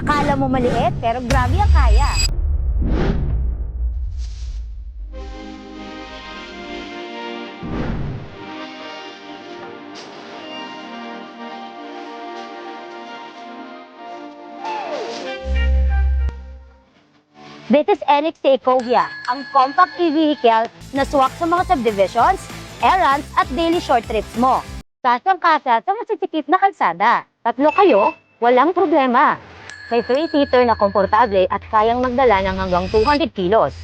Akala mo maliit, pero grabe ang kaya. This is NXT Ecovia, ang compact e-vehicle na swak sa mga subdivisions, errands at daily short trips mo. Kasang-kasa sa masisikip na kalsada. Tatlo kayo, walang problema. May 3-seater na komportable at kayang magdala ng hanggang 200 kilos.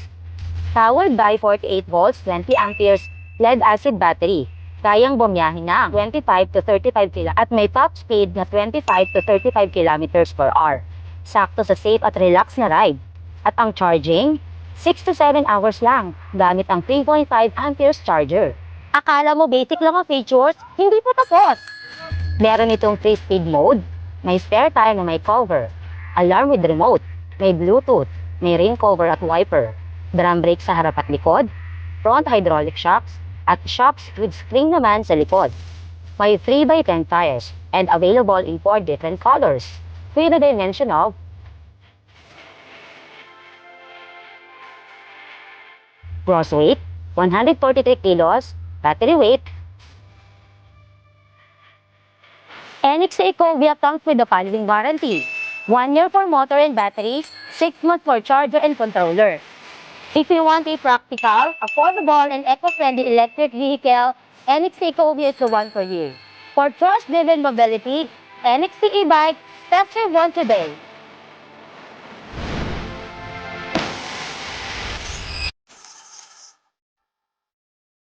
Powered by 48 volts, 20 amperes lead acid battery. Kayang bumiyahin na 25 to 35 km at may top speed na 25 to 35 kilometers per hour. Sakto sa safe at relax na ride. At ang charging, 6 to 7 hours lang gamit ang 3.5 amperes charger. Akala mo basic lang ang features? Hindi po tapos! Meron itong 3-speed mode, may spare tire na may cover, alarm with remote, may Bluetooth, may rain cover at wiper, drum brake sa harap at likod, front hydraulic shocks, at shocks with spring naman sa likod. May 3x10 tires and available in 4 different colors with a dimension of gross weight, 143 kilos, battery weight. NXT Ecovia comes with the following warranty: 1 year for motor and battery, 6 months for charger and controller. If you want a practical, affordable, and eco-friendly electric vehicle, NXT Ecovia is the one for you. For trust-driven mobility, NXT e-bike, test drive one today.